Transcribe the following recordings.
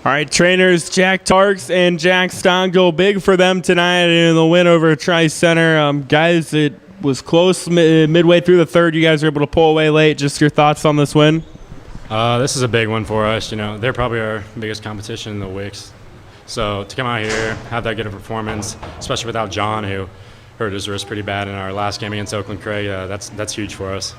All right, trainers Jack Tarks and Jack Stongel, big for them tonight in the win over Tri Center. Guys, it was close midway through the third. You guys were able to pull away late. Just your thoughts on this win? This is a big one for us. They're probably our biggest competition in the Wicks. So to come out here, have that good a performance, especially without John, who hurt his wrist pretty bad in our last game against Oakland Craig, that's huge for us.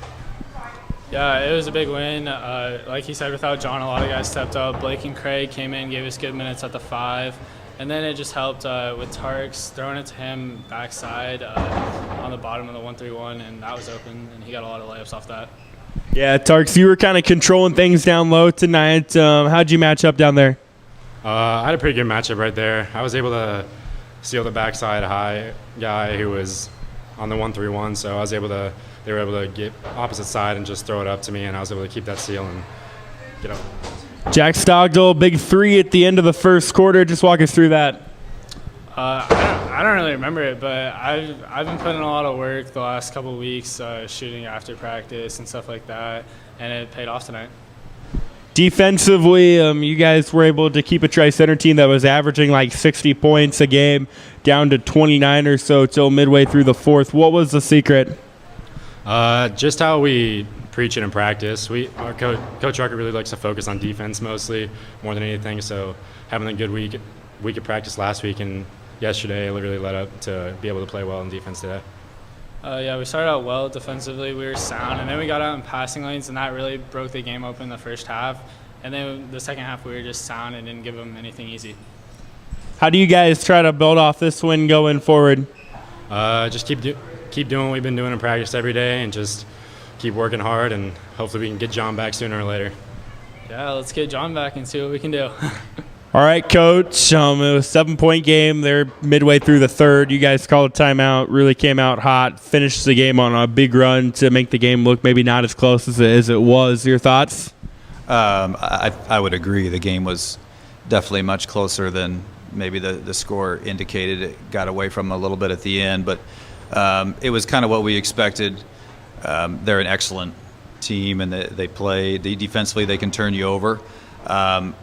Yeah, it was a big win. Like he said, without John, a lot of guys stepped up. Blake and Craig came in, gave us good minutes at the 5. And then it just helped with Tarks throwing it to him backside on the bottom of the 1-3-1, and that was open, and he got a lot of layups off that. Yeah, Tarks, you were kind of controlling things down low tonight. How'd you match up down there? I had a pretty good matchup right there. I was able to seal the backside high guy who was on the 1-3-1, so they were able to get opposite side and just throw it up to me, and I was able to keep that seal and get up. Jack Stogdell, big 3 at the end of the first quarter. Just walk us through that. I don't really remember it, but I've been putting in a lot of work the last couple of weeks, shooting after practice and stuff like that, and it paid off tonight. Defensively, you guys were able to keep a Tri-Center team that was averaging like 60 points a game down to 29 or so till midway through the fourth. What was the secret? Just how we preach it in practice. Our Coach Rucker really likes to focus on defense mostly, more than anything. So having a good week of practice last week and yesterday literally led up to be able to play well in defense today. Yeah, we started out well defensively. We were sound, and then we got out in passing lanes, and that really broke the game open the first half. And then the second half, we were just sound and didn't give them anything easy. How do you guys try to build off this win going forward? Just keep doing what we've been doing in practice every day and just keep working hard, and hopefully we can get John back sooner or later. Yeah, let's get John back and see what we can do. All right, Coach. It was a 7-point game. They're midway through the third. You guys called a timeout, really came out hot, finished the game on a big run to make the game look maybe not as close as it was. Your thoughts? I would agree. The game was definitely much closer than maybe the score indicated. It got away from a little bit at the end, but it was kind of what we expected. They're an excellent team, and defensively they can turn you over.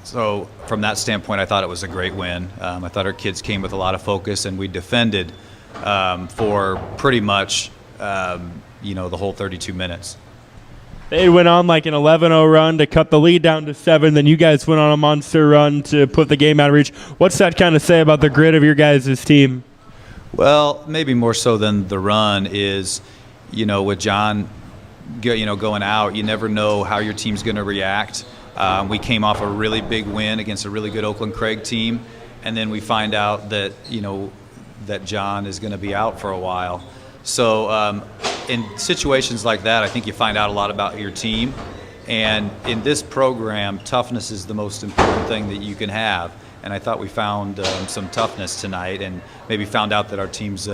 So from that standpoint, I thought it was a great win. I thought our kids came with a lot of focus, and we defended for pretty much the whole 32 minutes. They went on like an 11-0 run to cut the lead down to 7. Then you guys went on a monster run to put the game out of reach. What's that kind of say about the grit of your guys' team? Well, maybe more so than the run is, with John, going out, you never know how your team's going to react. We came off a really big win against a really good Oakland Craig team, and then we find out that that John is going to be out for a while. So in situations like that, I think you find out a lot about your team. And in this program, toughness is the most important thing that you can have. And I thought we found some toughness tonight, and maybe found out that our team's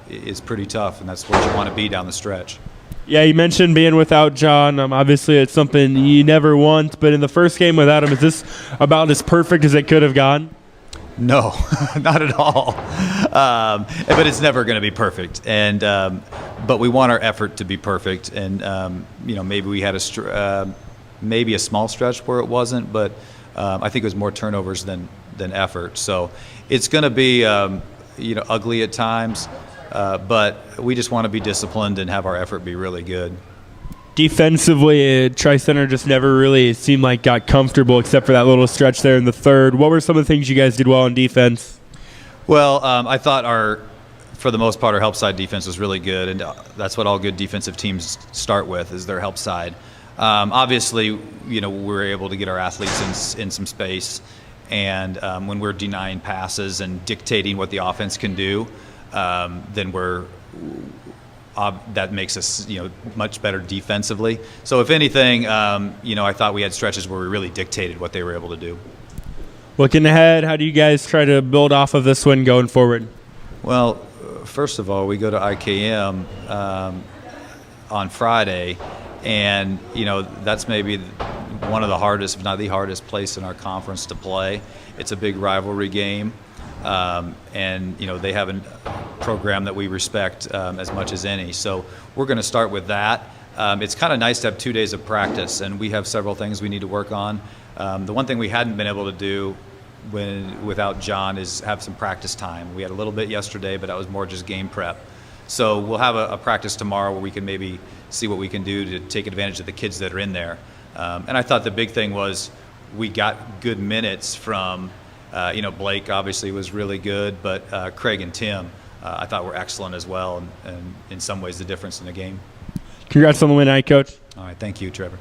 is pretty tough, and that's what you want to be down the stretch. Yeah, you mentioned being without John. Obviously, it's something you never want. But in the first game without him, is this about as perfect as it could have gone? No, not at all. But it's never going to be perfect. And but we want our effort to be perfect. And maybe we had maybe a small stretch where it wasn't, but I think it was more turnovers than effort. So it's going to be ugly at times. But we just want to be disciplined and have our effort be really good. Defensively, Tri-Center just never really seemed like got comfortable except for that little stretch there in the third. What were some of the things you guys did well on defense? Well, I thought for the most part, our help side defense was really good, and that's what all good defensive teams start with, is their help side. Obviously, we're able to get our athletes in some space, and when we're denying passes and dictating what the offense can do, then that makes us, much better defensively. So if anything, I thought we had stretches where we really dictated what they were able to do. Looking ahead, how do you guys try to build off of this win going forward? Well, first of all, we go to IKM on Friday, and that's maybe one of the hardest, if not the hardest place in our conference to play. It's a big rivalry game. And they have a program that we respect as much as any. So we're going to start with that. It's kind of nice to have 2 days of practice, and we have several things we need to work on. The one thing we hadn't been able to do without John is have some practice time. We had a little bit yesterday, but that was more just game prep. So we'll have a practice tomorrow where we can maybe see what we can do to take advantage of the kids that are in there. And I thought the big thing was we got good minutes from, Blake obviously was really good, but Craig and Tim I thought were excellent as well, and in some ways the difference in the game. Congrats on the win tonight, Coach. All right, thank you, Trevor.